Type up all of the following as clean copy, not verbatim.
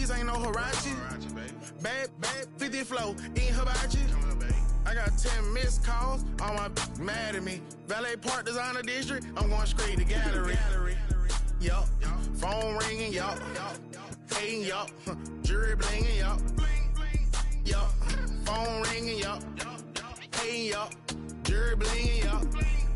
cheese, ain't no Hirachi. Bad, 50 flow, eating hibachi. I got 10 missed calls, all my mad at me. Valet Park Designer District, I'm going straight to gallery. Yup, phone ringing, yup. Hating, yup. Jury blinging, yup. Yup, phone ringing, yup. Hating, yup. Jury blinging, yup.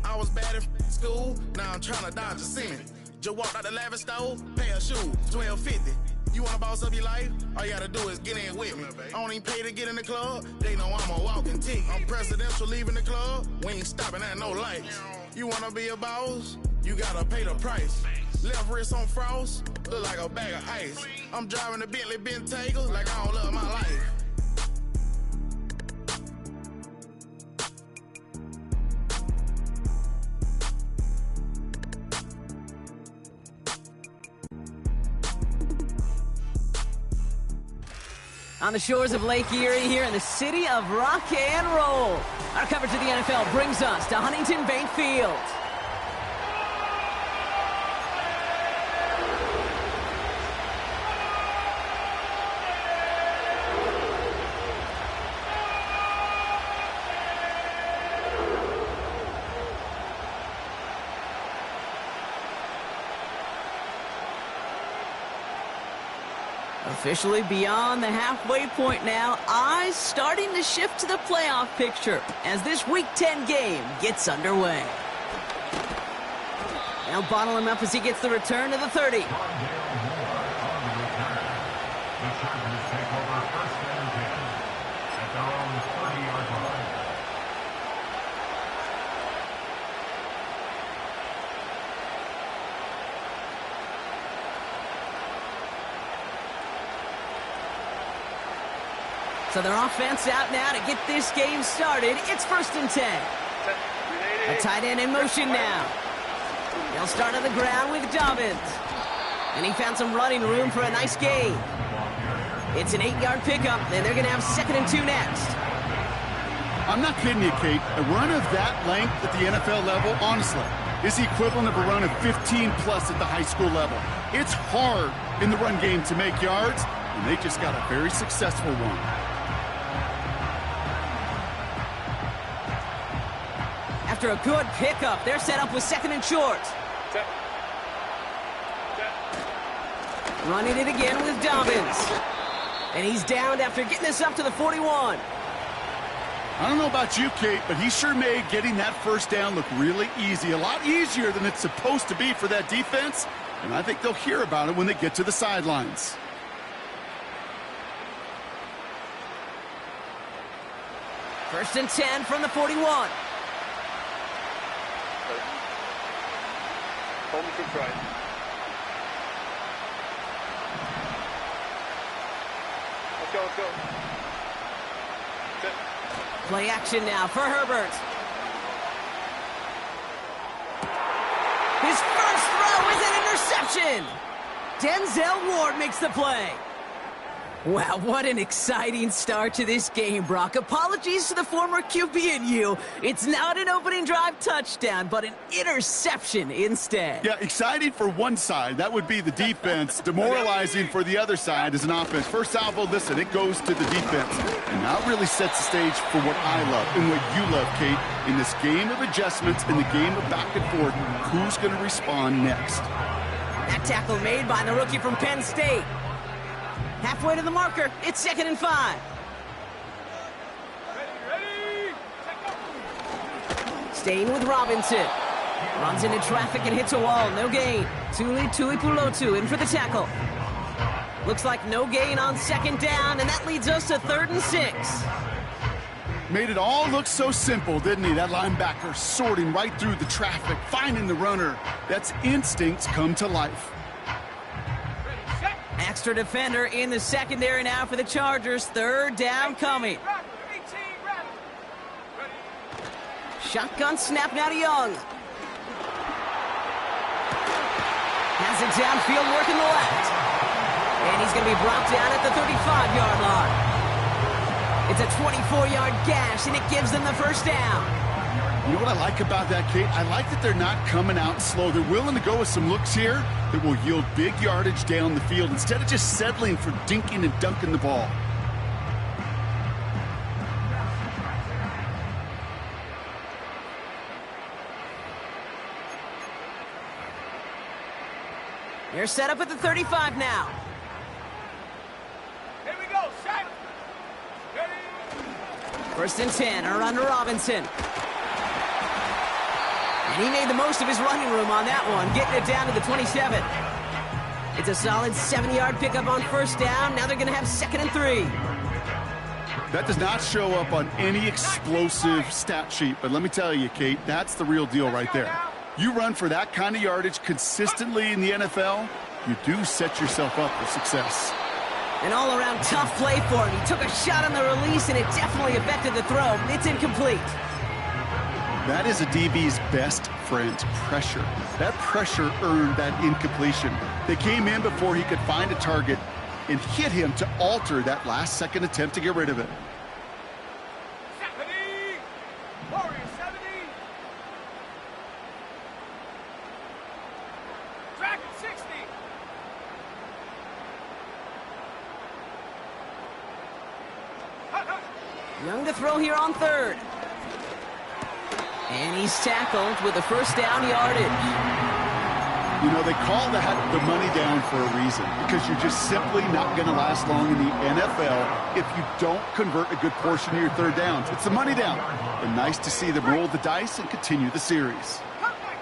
I was bad in school, now I'm trying to dodge a semen. Just walked out the lavish stove, pay a shoe, $12.50. You wanna boss up your life? All you gotta do is get in with me. I don't even pay to get in the club, they know I'm a walking tick. I'm presidential leaving the club, we ain't stopping at no lights. You wanna be a boss? You gotta pay the price. Left wrist on frost, look like a bag of ice. I'm driving a Bentley Bentayga like I don't love my life. On the shores of Lake Erie here in the city of rock and roll. Our coverage of the NFL brings us to Huntington Bank Field. Officially beyond the halfway point now, eyes starting to shift to the playoff picture as this Week 10 game gets underway. They'll bottle him up as he gets the return to the 30. So their offense out now to get this game started. It's 1st and 10. A tight end in motion now. They'll start on the ground with Dobbins. And he found some running room for a nice gain. It's an 8-yard pickup, and they're going to have 2nd and 2 next. I'm not kidding you, Kate. A run of that length at the NFL level, honestly, is the equivalent of a run of 15-plus at the high school level. It's hard in the run game to make yards, and they just got a very successful one. After a good pickup, they're set up with 2nd and short. Running it again with Dobbins. And he's downed after getting this up to the 41. I don't know about you, Kate, but he sure made getting that first down look really easy. A lot easier than it's supposed to be for that defense. And I think they'll hear about it when they get to the sidelines. First and 10 from the 41. Hold me to try. Let's go, let's go. Play action now for Herbert. His first throw is an interception. Denzel Ward makes the play. Wow, what an exciting start to this game, Brock. Apologies to the former QB and you. It's not an opening drive touchdown, but an interception instead. Yeah, exciting for one side. That would be the defense. Demoralizing for the other side as an offense. First salvo, listen, it goes to the defense. And that really sets the stage for what I love and what you love, Kate. In this game of adjustments, in the game of back and forth, who's going to respond next? That tackle made by the rookie from Penn State. Halfway to the marker, it's 2nd and 5. Ready. Staying with Robinson. Runs into traffic and hits a wall, no gain. Tuipulotu in for the tackle. Looks like no gain on 2nd down, and that leads us to 3rd and 6. Made it all look so simple, didn't he? That linebacker sorting right through the traffic, finding the runner. That's instincts come to life. Extra defender in the secondary now for the Chargers. 3rd down coming. Shotgun snap now to Young. Has it downfield working the left. And he's going to be brought down at the 35-yard line. It's a 24-yard gash, and it gives them the first down. You know what I like about that, Kate? I like that they're not coming out slow. They're willing to go with some looks here that will yield big yardage down the field instead of just settling for dinking and dunking the ball. They're set up at the 35 now. Here we go, set. Ready. 1st and 10, a run to Robinson. And he made the most of his running room on that one, getting it down to the 27. It's a solid 70-yard pickup on 1st down. Now they're going to have 2nd and 3. That does not show up on any explosive stat sheet, but let me tell you, Kate, that's the real deal right there. You run for that kind of yardage consistently in the NFL, you do set yourself up for success. An all-around tough play for him. He took a shot on the release, and it definitely affected the throw. It's incomplete. That is a DB's best friend, pressure. That pressure earned that incompletion. They came in before he could find a target and hit him to alter that last-second attempt to get rid of it. 70. Warrior 70. Dragon 60. Young to throw here on 3rd. And he's tackled with a 1st down yardage. You know, they call that the money down for a reason, because you're just simply not going to last long in the NFL if you don't convert a good portion of your 3rd downs. It's the money down. And nice to see them roll the dice and continue the series.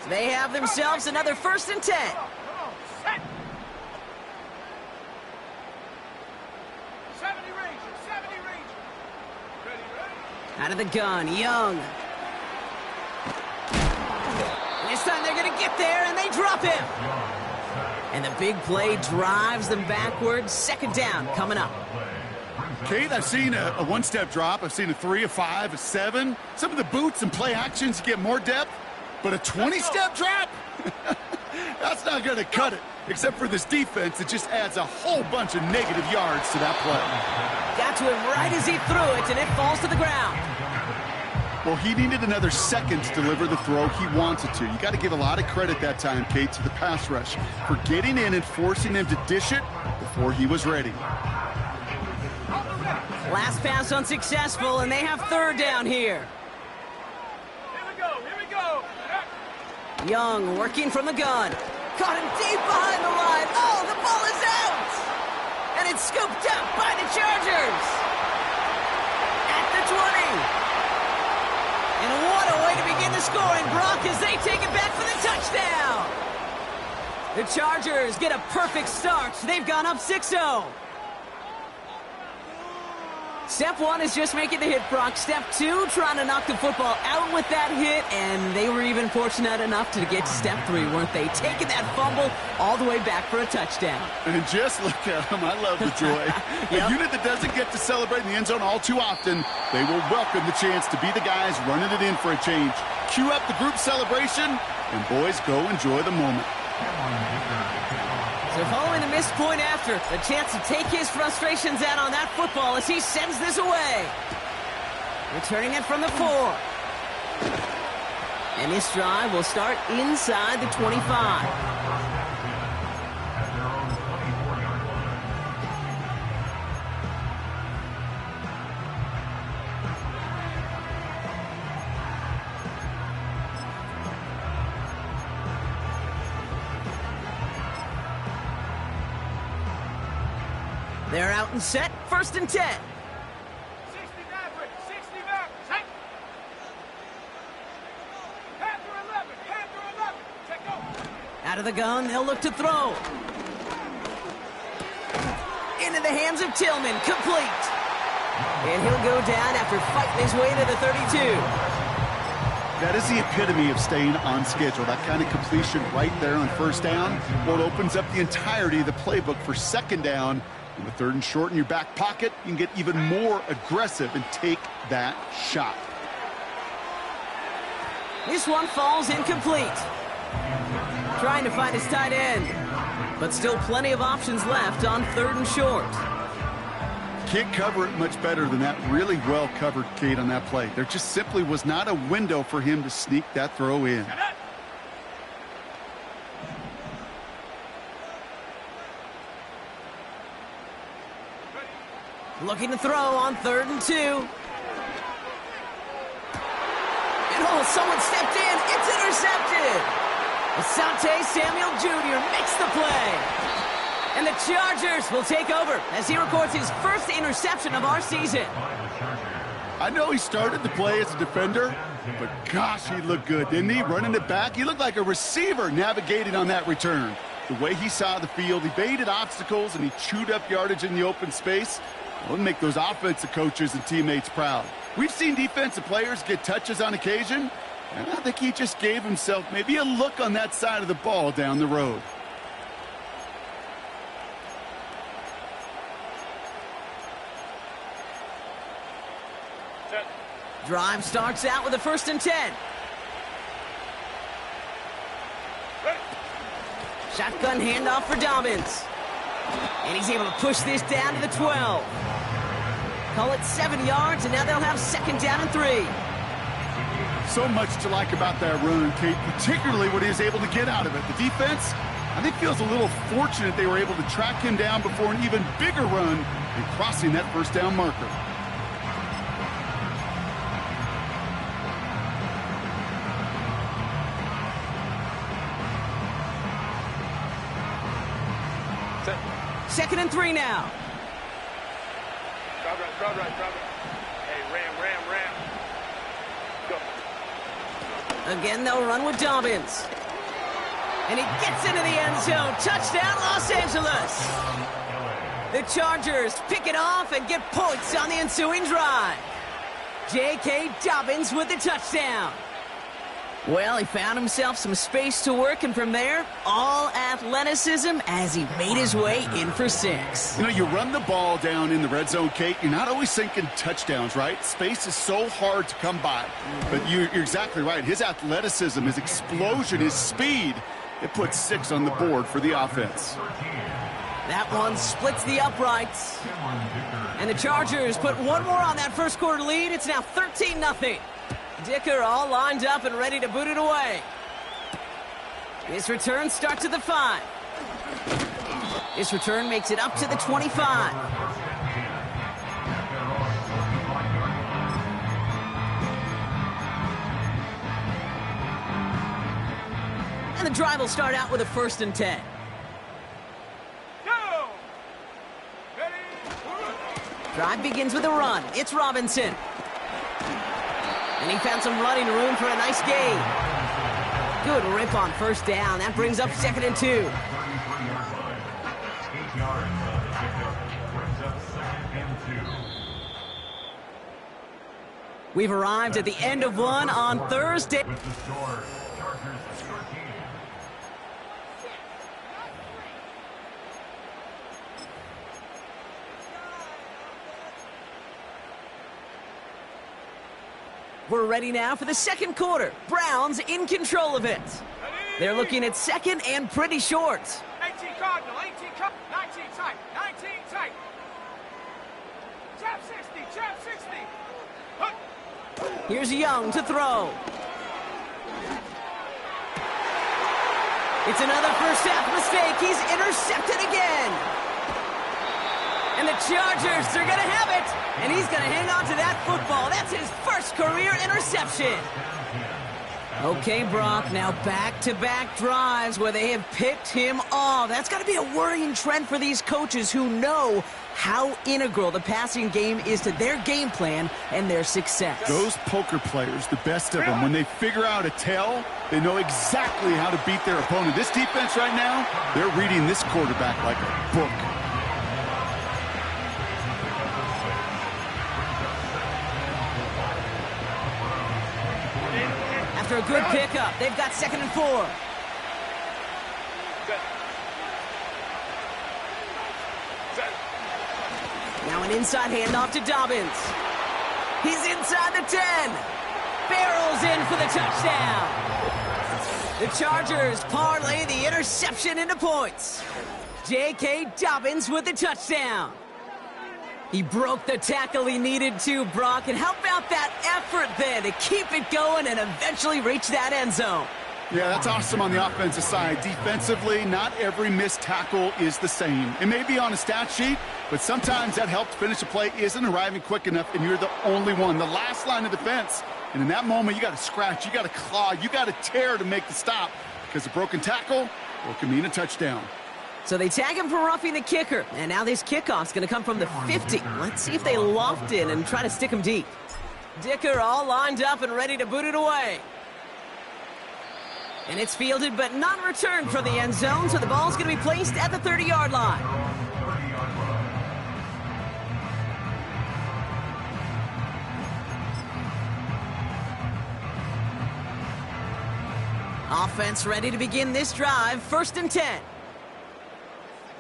They have themselves another 1st and 10. Come on, set. 70 Ranger, 70 Ranger. Ready, ready. Out of the gun, Young. And this time they're going to get there, and they drop him. And the big play drives them backwards. 2nd down coming up. Kate, I've seen a one-step drop. I've seen a 3, a 5, a 7. Some of the boots and play actions get more depth, but a 20-step drop? That's not going to cut it, except for this defense that just adds a whole bunch of negative yards to that play. Got to him right as he threw it, and it falls to the ground. Well, he needed another second to deliver the throw he wanted to. You got to give a lot of credit that time, Kate, to the pass rush for getting in and forcing him to dish it before he was ready. Last pass unsuccessful, and they have 3rd down here. Here we go, here we go. Young working from the gun. Caught him deep behind the line. Oh, the ball is out! And it's scooped up by the Chargers. At the 20. And what a way to begin the scoring, Brock, as they take it back for the touchdown. The Chargers get a perfect start. They've gone up 6-0. Step 1 is just making the hit, Brock. Step 2, trying to knock the football out with that hit, and they were even fortunate enough to get to step 3, weren't they? Taking that fumble all the way back for a touchdown. And just look at them. I love the joy. Yep. A unit that doesn't get to celebrate in the end zone all too often, they will welcome the chance to be the guys running it in for a change. Cue up the group celebration, and boys, go enjoy the moment. So following the missed point after, the chance to take his frustrations out on that football as he sends this away. Returning it from the 4. And this drive will start inside the 25. They're out and set. 1st and 10. 60 Maverick, 60 Maverick. Set. Panther 11, Panther 11. Check go. Out of the gun, they'll look to throw. Into the hands of Tillman, complete. And he'll go down after fighting his way to the 32. That is the epitome of staying on schedule. That kind of completion right there on 1st down. Well, it opens up the entirety of the playbook for 2nd down. And with 3rd and short in your back pocket, you can get even more aggressive and take that shot. This one falls incomplete. Trying to find his tight end. But still plenty of options left on 3rd and short. can't cover it much better than that. Really well covered, Kate, on that play. There just simply was not a window for him to sneak that throw in. Looking to throw on 3rd and 2. And someone stepped in. It's intercepted. Asante Samuel Jr. makes the play. And the Chargers will take over as he records his first interception of our season. I know he started to play as a defender, but gosh, he looked good, didn't he? Running it back, he looked like a receiver navigating on that return. The way he saw the field, he baited obstacles, and he chewed up yardage in the open space. It'll make those offensive coaches and teammates proud. We've seen defensive players get touches on occasion, and I think he just gave himself maybe a look on that side of the ball down the road. Drive starts out with a 1st and 10. Shotgun handoff for Dobbins. And he's able to push this down to the 12. Call it 7 yards, and now they'll have 2nd down and 3. So much to like about that run, Kate, particularly what he was able to get out of it. The defense, I think, feels a little fortunate they were able to track him down before an even bigger run and crossing that 1st down marker. Second and 3 now. Drop right. Hey, ram. Go. Again, they'll run with Dobbins. And he gets into the end zone. Touchdown, Los Angeles. The Chargers pick it off and get points on the ensuing drive. J.K. Dobbins with the touchdown. Well, he found himself some space to work, and from there, all athleticism as he made his way in for 6. You know, you run the ball down in the red zone, Kate, you're not always thinking touchdowns, right? Space is so hard to come by. But you're exactly right. His athleticism, his explosion, his speed, it puts 6 on the board for the offense. That one splits the uprights. And the Chargers put one more on that first quarter lead. It's now 13-0. Dicker all lined up and ready to boot it away. This return starts at the 5. This return makes it up to the 25. And the drive will start out with a 1st and 10. Go! Ready? Drive begins with a run. It's Robinson. And he found some running room for a nice gain. Good rip on 1st down. That brings up 2nd and 2. We've arrived at the end of one on Thursday. We're ready now for the second quarter. Browns in control of it. They're looking at 2nd and pretty short. 18 Cardinal, 18 Cardinal, 19 tight, 19 tight. Jab 60. Here's Young to throw. It's another first half mistake. He's intercepted again. And the Chargers are going to have it. And he's going to hang on to that football. That's his first career interception. Okay, Brock, now back-to-back drives where they have picked him off. That's got to be a worrying trend for these coaches who know how integral the passing game is to their game plan and their success. Those poker players, the best of them, when they figure out a tell, they know exactly how to beat their opponent. This defense right now, they're reading this quarterback like a book. After a good pickup, they've got 2nd and 4. Now an inside handoff to Dobbins. He's inside the 10. Barrels in for the touchdown. The Chargers parlay the interception into points. J.K. Dobbins with the touchdown. He broke the tackle he needed to, Brock, and how about that effort then to keep it going and eventually reach that end zone? Yeah, that's awesome on the offensive side. Defensively, not every missed tackle is the same. It may be on a stat sheet, but sometimes that help to finish a play isn't arriving quick enough, and you're the only one, the last line of defense. And in that moment, you got to scratch, you got to claw, you got to tear to make the stop, because a broken tackle, well, can mean a touchdown. So they tag him for roughing the kicker, and now this kickoff's going to come from the 50. Let's see if they loft in and try to stick him deep. Dicker all lined up and ready to boot it away. And it's fielded but not returned for the end zone, so the ball's going to be placed at the 30-yard line. Offense ready to begin this drive, 1st and 10.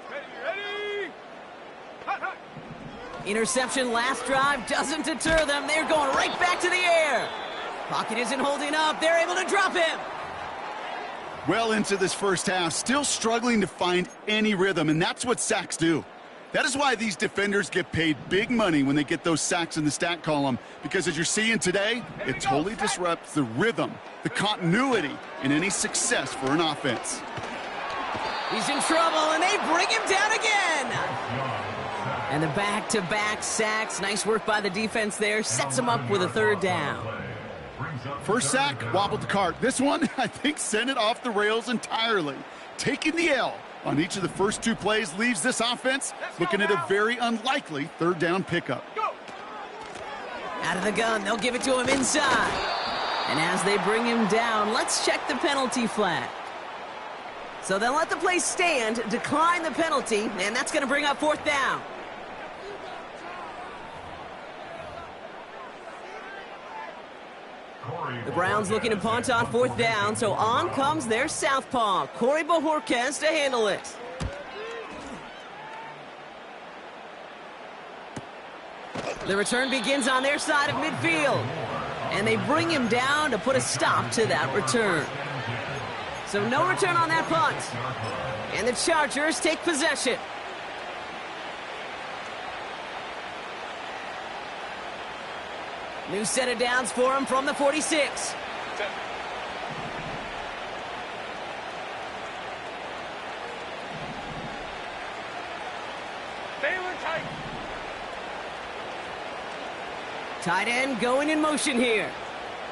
Ready? Hot, hot. Interception last drive doesn't deter them. They're going right back to the air. Pocket isn't holding up. They're able to drop him. Well into this first half, still struggling to find any rhythm, and that's what sacks do. That is why these defenders get paid big money when they get those sacks in the stat column, because as you're seeing today, it totally disrupts the rhythm, the continuity, and any success for an offense. He's in trouble, and they bring him down again. And the back-to-back sacks, nice work by the defense there, sets him up with a 3rd down. First sack, wobbled the cart. This one, I think, sent it off the rails entirely. Taking the L on each of the first 2 plays leaves this offense looking at a very unlikely 3rd down pickup. Out of the gun, they'll give it to him inside. And as they bring him down, let's check the penalty flag. So they'll let the play stand, decline the penalty, and that's going to bring up 4th down. The Browns looking to punt on 4th down, so on comes their southpaw, Corey Bajorquez, to handle it. The return begins on their side of midfield, and they bring him down to put a stop to that return. So no return on that punt, and the Chargers take possession. New set of downs for him from the 46. Tight end going in motion here.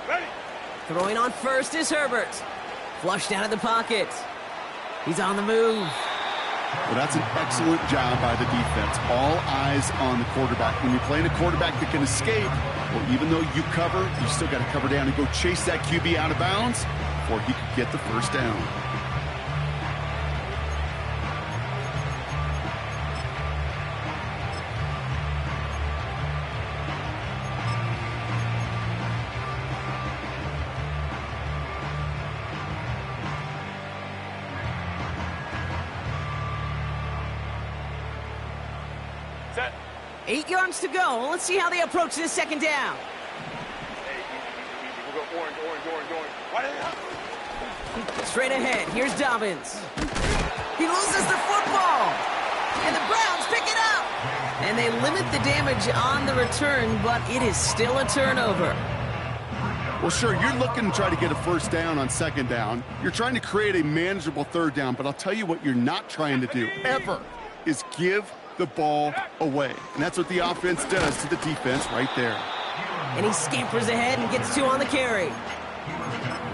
Ready? Throwing on first is Herbert. Flushed out of the pocket. He's on the move. Well, that's an excellent job by the defense. All eyes on the quarterback. When you're playing a quarterback that can escape, well, even though you cover, you still got to cover down and go chase that QB out of bounds before he could get the 1st down. Set. 8 yards to go. Let's see how they approach this 2nd down. Hey, easy. We'll go orange. Why Straight ahead, here's Dobbins. He loses the football. And the Browns pick it up. And they limit the damage on the return, but it is still a turnover. Well, sure, you're looking to try to get a 1st down on 2nd down. You're trying to create a manageable 3rd down, but I'll tell you what you're not trying to do, ever, is give the ball away. And that's what the offense does to the defense right there. And he scampers ahead and gets 2 on the carry.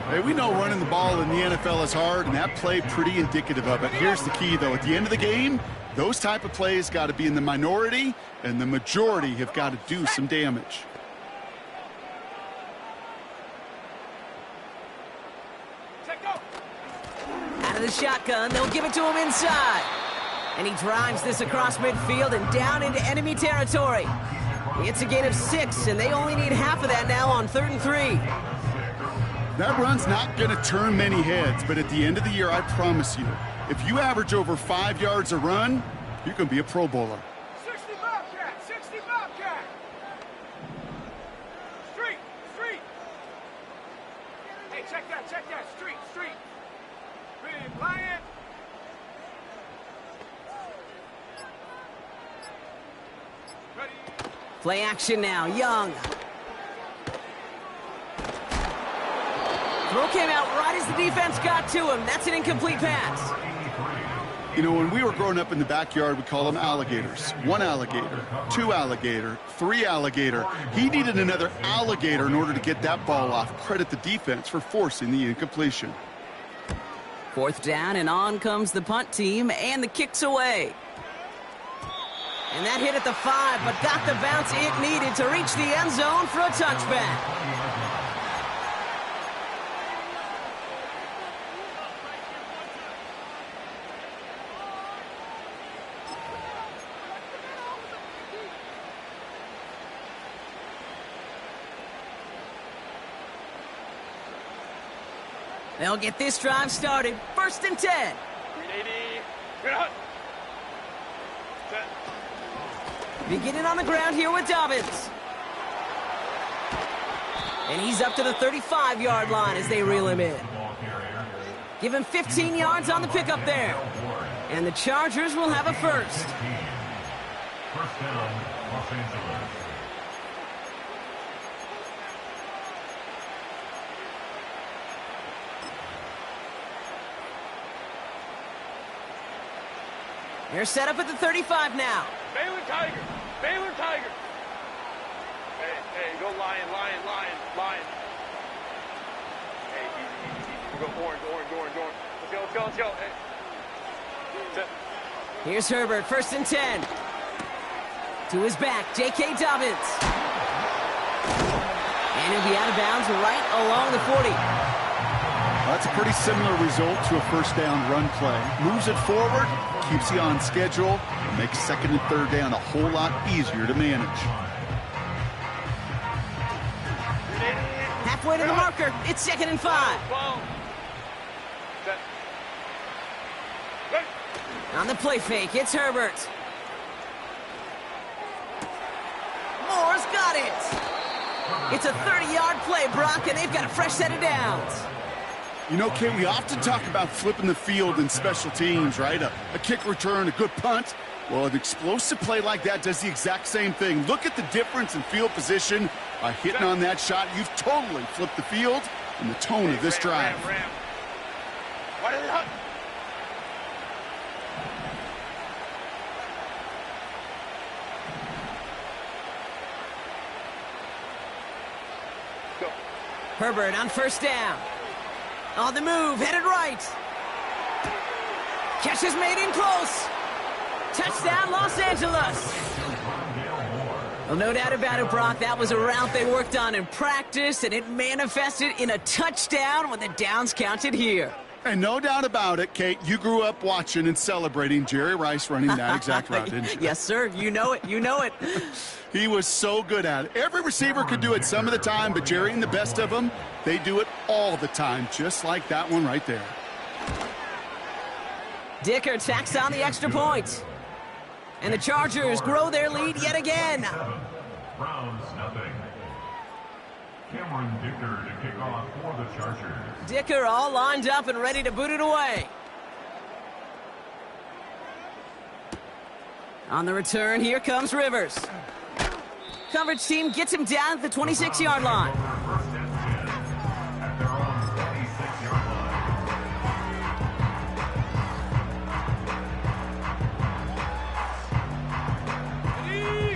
Hey, we know running the ball in the NFL is hard, and that play pretty indicative of it. Here's the key, though. At the end of the game, those type of plays got to be in the minority, and the majority have got to do some damage. Out of the shotgun, they'll give it to him inside. And he drives this across midfield and down into enemy territory. It's a gain of 6, and they only need half of that now on 3rd and 3. That run's not going to turn many heads, but at the end of the year, I promise you, if you average over 5 yards a run, you're going to be a Pro Bowler. 60 Bobcat. Street. Hey, check that. Street. Big Lion. Play action now, Young. Throw came out right as the defense got to him. That's an incomplete pass. You know, when we were growing up in the backyard, we call them alligators. 1 alligator, 2 alligator, 3 alligator. He needed another alligator in order to get that ball off. Credit the defense for forcing the incompletion. 4th down, and on comes the punt team, and the kick's away. And that hit at the 5, but got the bounce it needed to reach the end zone for a touchback. They'll get this drive started. 1st and 10. 380. Beginning on the ground here with Dobbins. And he's up to the 35-yard line as they reel him in. Give him 15 yards on the pickup there. And the Chargers will have a first. First down, Los Angeles. They're set up at the 35 now. Baylor Tiger. Baylor Tiger. Hey, go Lion. Hey, easy. Go orange. Let's go. Hey. Here's Herbert, 1st and 10. To his back, J.K. Dobbins. And he'll be out of bounds right along the 40. That's a pretty similar result to a 1st down run play. Moves it forward, keeps you on schedule, and makes 2nd and 3rd down a whole lot easier to manage. Halfway to the marker, it's 2nd and 5. On the play fake, it's Herbert. Moore's got it. It's a 30-yard play, Brock, and they've got a fresh set of downs. You know, Kate, we often talk about flipping the field in special teams, right? A kick return, a good punt. Well, an explosive play like that does the exact same thing. Look at the difference in field position. By hitting on that shot, you've totally flipped the field and the tone of this drive. What is it? Herbert on 1st down. On the move, headed right. Catch is made in close. Touchdown, Los Angeles. Well, no doubt about it, Brock. That was a route they worked on in practice, and it manifested in a touchdown when the downs counted here. And no doubt about it, Kate, you grew up watching and celebrating Jerry Rice running that exact route, didn't you? Yes, sir. You know it. He was so good at it. Every receiver could do it some of the time, but Jerry and the best of them, they do it all the time, just like that one right there. Dicker tacks on the extra point. And the Chargers grow their lead yet again. Browns nothing. Cameron Dicker to kick off for the Chargers. Dicker all lined up and ready to boot it away. On the return, here comes Rivers. Coverage team gets him down at the 26-yard line. First and 10 at their own 26-yard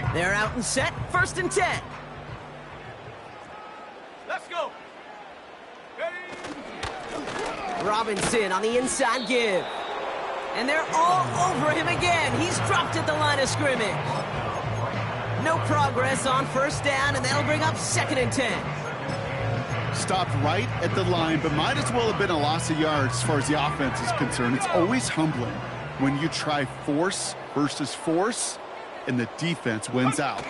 line. They're out and set, 1st and 10. Let's go. Robinson on the inside give. And they're all over him again. He's dropped at the line of scrimmage. No progress on 1st down, and that'll bring up 2nd and 10. Stopped right at the line, but might as well have been a loss of yards as far as the offense is concerned. It's always humbling when you try force versus force, and the defense wins out.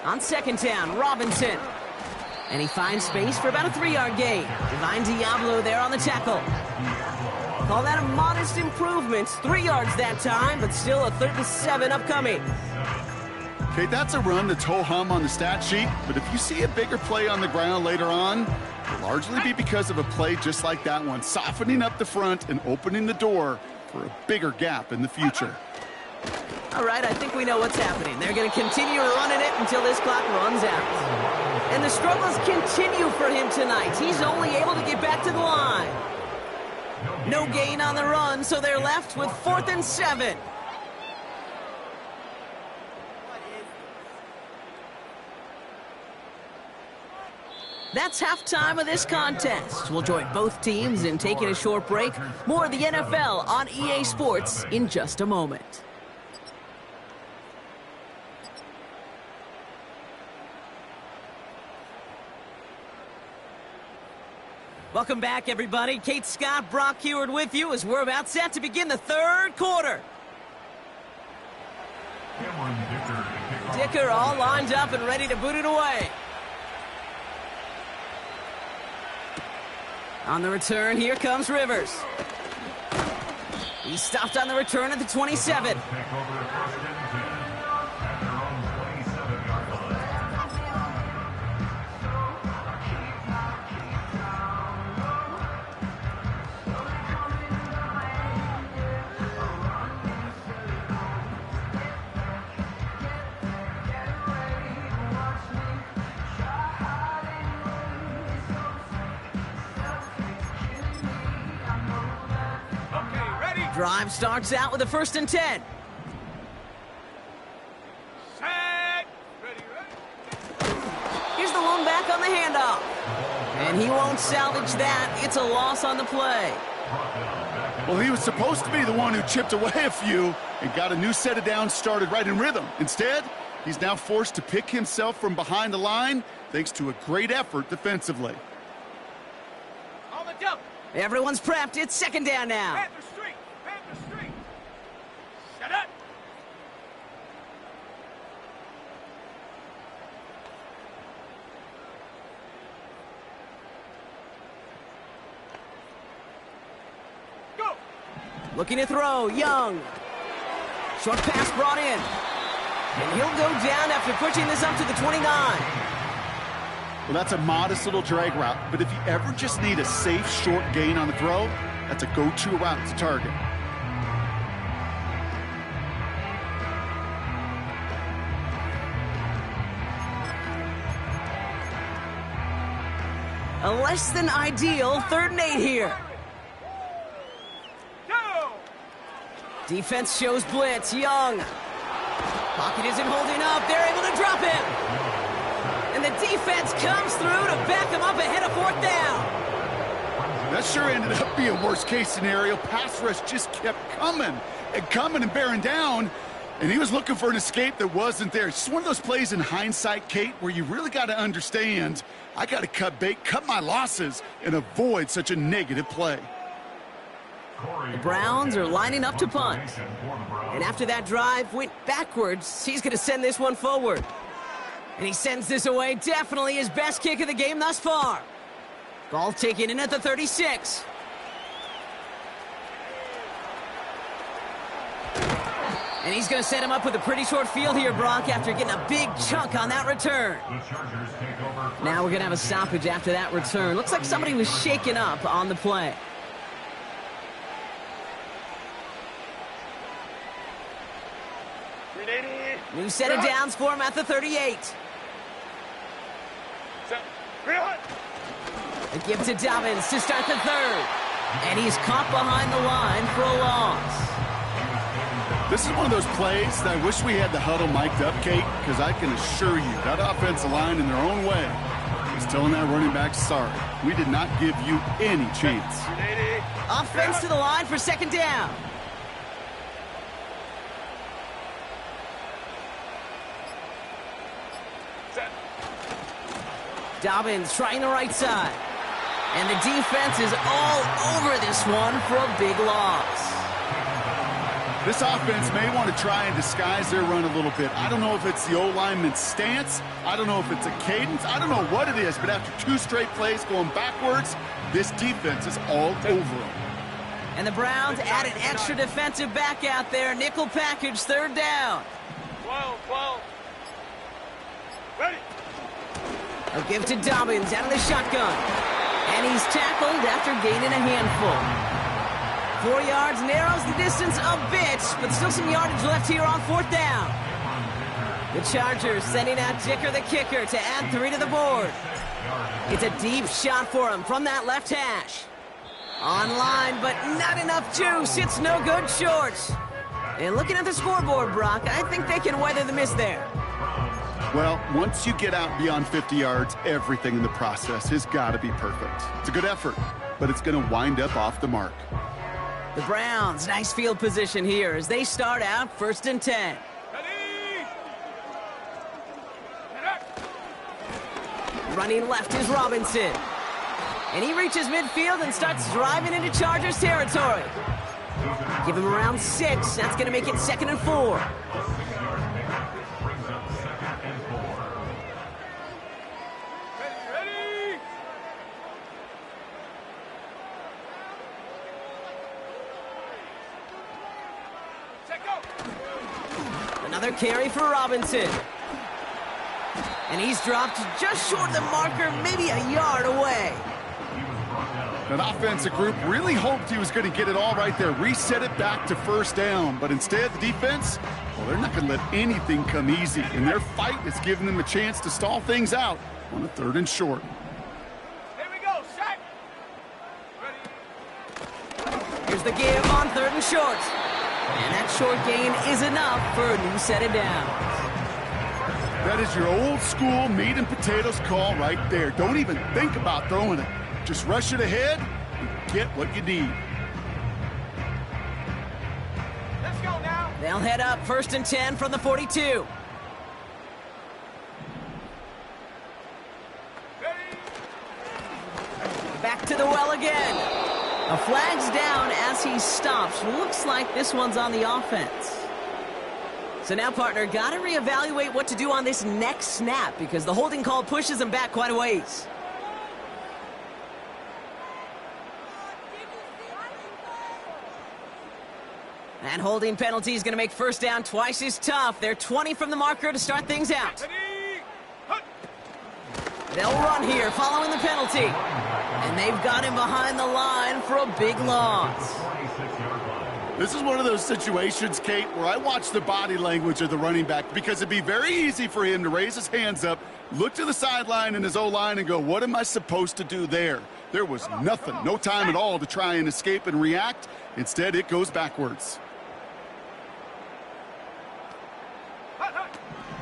On 2nd down, Robinson. And he finds space for about a 3-yard gain. Divine Diablo there on the tackle. Call that a modest improvement. 3 yards that time, but still a 3rd and 7 upcoming. Okay, that's a run that's ho-hum on the stat sheet, but if you see a bigger play on the ground later on, it'll largely be because of a play just like that one, softening up the front and opening the door for a bigger gap in the future. All right, I think we know what's happening. They're going to continue running it until this clock runs out. And the struggles continue for him tonight. He's only able to get back to the line. No gain on the run, so they're left with 4th and 7. That's halftime of this contest. We'll join both teams in taking a short break. More of the NFL on EA Sports in just a moment. Welcome back, everybody. Kate Scott, Brock Heward with you as we're about set to begin the third quarter. Dicker all lined up and ready to boot it away. On the return, here comes Rivers. He stopped on the return at the 27. Drive starts out with a 1st and 10. Set. Ready. Here's the lone back on the handoff. And he won't salvage that. It's a loss on the play. Well, he was supposed to be the one who chipped away a few and got a new set of downs started right in rhythm. Instead, he's now forced to pick himself from behind the line thanks to a great effort defensively. On the jump. Everyone's prepped. It's 2nd down now. Panther Street. Panther Street. Shut up. Go. Looking to throw. Young. Short pass brought in. And he'll go down after pushing this up to the 29. Well, that's a modest little drag route, but if you ever just need a safe, short gain on the throw, that's a go-to route to target. A less than ideal 3rd and 8 here. Go. Defense shows blitz. Young. Pocket isn't holding up. They're able to drop him. And the defense comes through to back him up ahead of 4th down. That sure ended up being worst-case scenario. Pass rush just kept coming and bearing down, and he was looking for an escape that wasn't there. It's just one of those plays in hindsight, Kate, where you really got to understand, I got to cut bait, cut my losses, and avoid such a negative play. The Browns are lining up to punt. And after that drive went backwards, he's going to send this one forward. And he sends this away. Definitely his best kick of the game thus far. Ball taken in at the 36. And he's going to set him up with a pretty short field here, Brock, after getting a big chunk on that return. Now we're going to have a stoppage after that return. Looks like somebody was shaken up on the play. New set of downs for him at the 38. A give to Dobbins to start the 3rd. And he's caught behind the line for a loss. This is one of those plays that I wish we had the huddle mic'd up, Kate, because I can assure you that offensive line in their own way is telling that running back, sorry, we did not give you any chance. Offense to the line for 2nd down. Dobbins trying the right side. And the defense is all over this one for a big loss. This offense may want to try and disguise their run a little bit. I don't know if it's the O-lineman's stance. I don't know if it's a cadence. I don't know what it is, but after 2 straight plays going backwards, this defense is all over them. And the Browns add an extra defensive back out there. Nickel package, 3rd down. 12. Ready. A give to Dobbins out of the shotgun. And he's tackled after gaining a handful. 4 yards narrows the distance a bit, but still some yardage left here on 4th down. The Chargers sending out Dicker the kicker to add 3 to the board. It's a deep shot for him from that left hash. Online, but not enough juice. It's no good short. And looking at the scoreboard, Brock, I think they can weather the miss there. Well, once you get out beyond 50 yards, everything in the process has got to be perfect. It's a good effort, but it's going to wind up off the mark. The Browns, nice field position here as they start out 1st and 10. Running left is Robinson. And he reaches midfield and starts driving into Chargers territory. Give him around 6. That's going to make it 2nd and 4. Another carry for Robinson. And he's dropped just short of the marker, maybe a yard away. That offensive group really hoped he was going to get it all right there, reset it back to 1st down. But instead, the defense, well, they're not going to let anything come easy. And their fight is giving them a chance to stall things out on a 3rd and short. Here we go, sack. Here's the give on 3rd and short. And that short gain is enough for a new set of downs. That is your old school meat and potatoes call right there. Don't even think about throwing it. Just rush it ahead and get what you need. Let's go now. They'll head up 1st and 10 from the 42. Back to the well again. A flag's down as he stops. Looks like this one's on the offense. So now, partner, got to reevaluate what to do on this next snap because the holding call pushes him back quite a ways. And holding penalty is going to make 1st down twice as tough. They're 20 from the marker to start things out. They'll run here following the penalty. And they've got him behind the line for a big loss. This is one of those situations, Kate, where I watch the body language of the running back because it'd be very easy for him to raise his hands up, look to the sideline and his O-line and go, what am I supposed to do there? There was nothing, no time at all to try and escape and react. Instead, it goes backwards.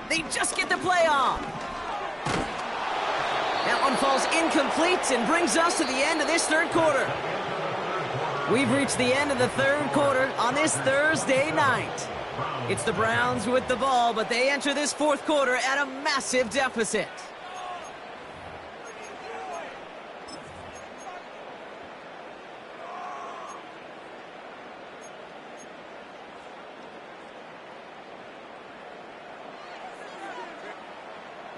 They just get the play off. That one falls incomplete and brings us to the end of this 3rd quarter. We've reached the end of the 3rd quarter on this Thursday night. It's the Browns with the ball, but they enter this 4th quarter at a massive deficit.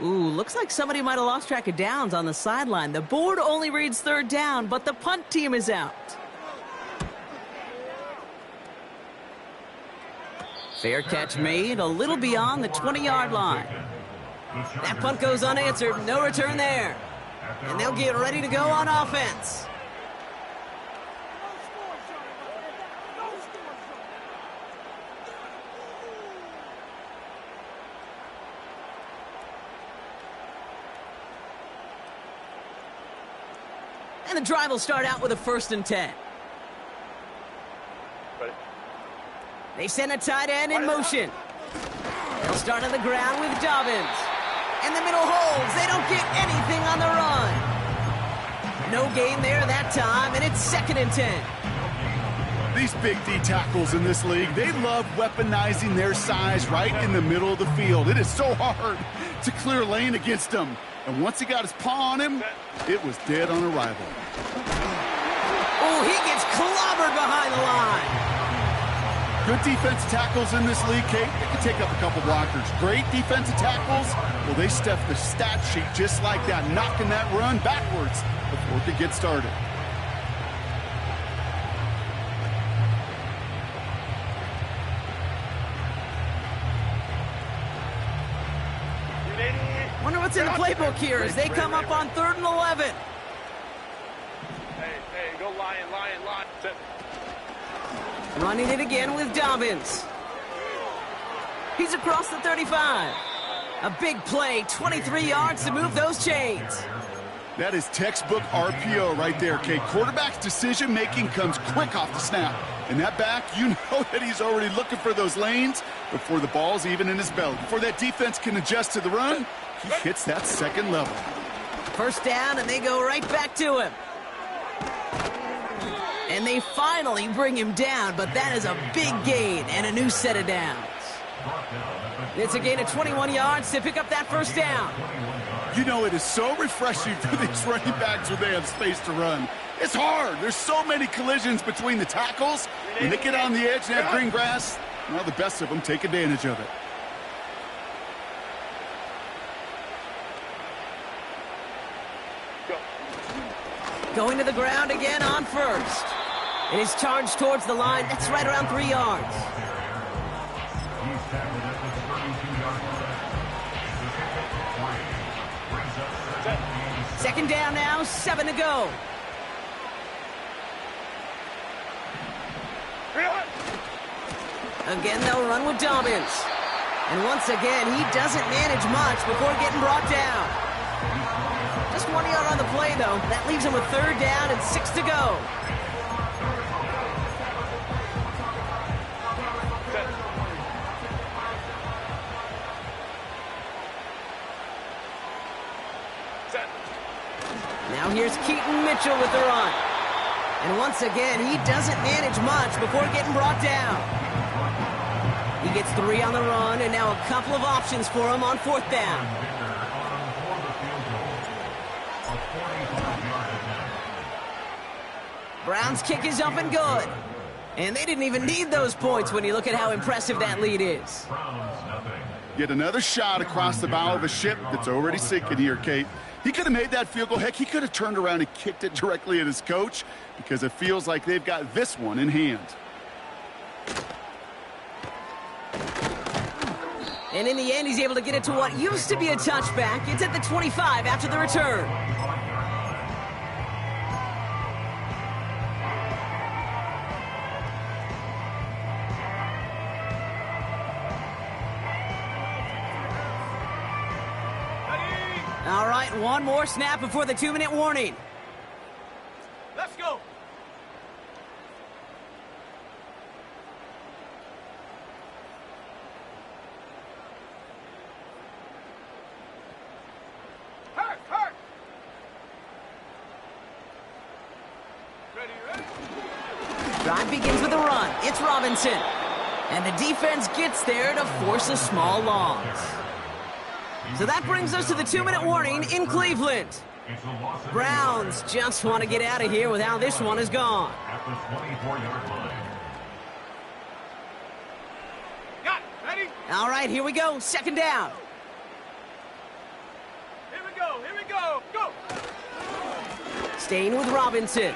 Ooh, looks like somebody might have lost track of downs on the sideline. The board only reads 3rd down, but the punt team is out. Fair catch made a little beyond the 20-yard line. That punt goes unanswered, no return there. And they'll get ready to go on offense. And the drive will start out with a 1st and 10. They send a tight end in motion. They'll start on the ground with Dobbins. And the middle holds. They don't get anything on the run. No gain there that time, and it's 2nd and 10. These big D tackles in this league, they love weaponizing their size right in the middle of the field. It is so hard to clear lane against them. And once he got his paw on him, it was dead on arrival. Oh, he gets clobbered behind the line. Good defensive tackles in this league, Kate, they can take up a couple blockers. Great defensive tackles, well, they stuff the stat sheet just like that, knocking that run backwards before it could get started. Wonder what's in the playbook here as they come up on 3rd and 11. Hey, go lion. Running it again with Dobbins. He's across the 35. A big play, 23 yards to move those chains. That is textbook RPO right there, Kate. Quarterback's decision-making comes quick off the snap. And that back, you know that he's already looking for those lanes before the ball's even in his belly. Before that defense can adjust to the run, he hits that second level. First down, and they go right back to him. And they finally bring him down, but that is a big gain and a new set of downs. It's a gain of 21 yards to pick up that first down. You know, it is so refreshing for these running backs when they have space to run. It's hard. There's so many collisions between the tackles. When they get on the edge and have green grass, well, the best of them take advantage of it. Going to the ground again on first. It is charged towards the line. That's right around 3 yards. Second down now, 7 to go. Again, they'll run with Dobbins. And once again, he doesn't manage much before getting brought down. Just 1 yard on the play, though. That leaves him with third down and 6 to go. Now here's Keaton Mitchell with the run. And once again, he doesn't manage much before getting brought down. He gets 3 on the run, and now a couple of options for him on fourth down. Browns kick is up and good. And they didn't even need those points when you look at how impressive that lead is. Yet another shot across the bow of a ship that's already sinking here, Kate. He could have made that field goal. Heck, he could have turned around and kicked it directly at his coach because it feels like they've got this one in hand. And in the end, he's able to get it to what used to be a touchback. It's at the 25 after the return. All right, one more snap before the 2-minute warning. Let's go. Hurt. Ready. Drive begins with a run. It's Robinson. And the defense gets there to force a small loss. So that brings us to the 2-minute warning in Cleveland. Browns just want to get out of here with how this one is gone. At the 24-yard line. Got it. Ready? All right, here we go. Second down. Here we go. Go. Staying with Robinson.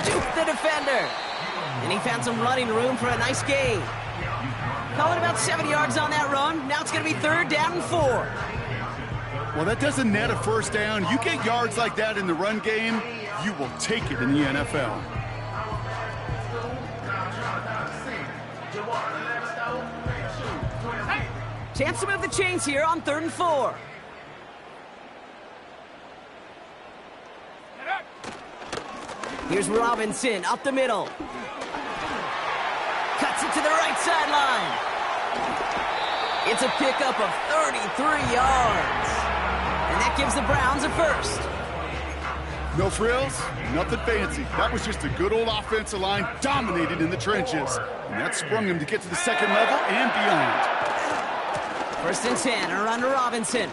Duke the defender. And he found some running room for a nice gain. Call it about 7 yards on that run. Now it's going to be third down and 4. Well, that doesn't net a first down. You get yards like that in the run game, you will take it in the NFL. Chance to move the chains here on 3rd and 4. Here's Robinson up the middle. Cuts it to the right sideline. It's a pickup of 33 yards. And that gives the Browns a first. No frills, nothing fancy. That was just a good old offensive line dominated in the trenches. And that sprung him to get to the second level and beyond. 1st and 10, a run to Robinson.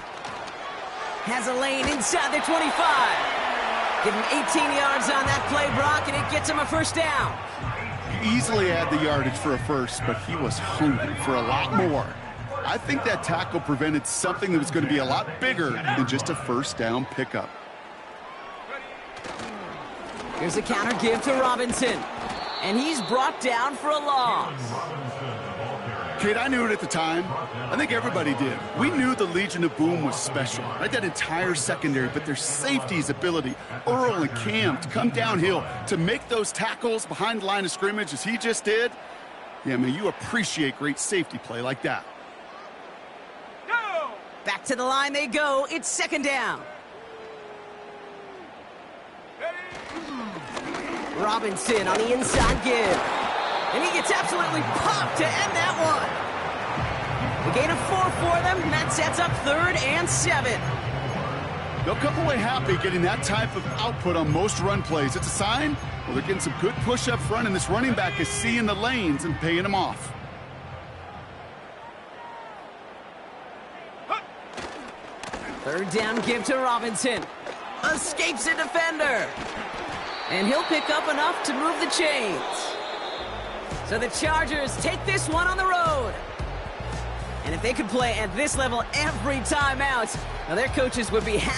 Has a lane inside the 25. Give him 18 yards on that play, Brock, and it gets him a first down. He easily had the yardage for a first, but he was hungry for a lot more. I think that tackle prevented something that was going to be a lot bigger than just a first down pickup. Here's a counter give to Robinson. And he's brought down for a loss. Kate, I knew it at the time. I think everybody did. We knew the Legion of Boom was special, right? That entire secondary, but their safety's ability, Earl and Cam, to come downhill, to make those tackles behind the line of scrimmage as he just did. Yeah, man, you appreciate great safety play like that. Go! Back to the line they go. It's second down. Robinson on the inside give. And he gets absolutely popped to end that one. A gain of 4 for them, and that sets up 3rd and 7. They'll come away happy getting that type of output on most run plays. It's a sign, well, they're getting some good push up front, and this running back is seeing the lanes and paying them off. Third down give to Robinson. Escapes a defender. And he'll pick up enough to move the chains. So the Chargers take this one on the road. And if they could play at this level every time out, now their coaches would be happy.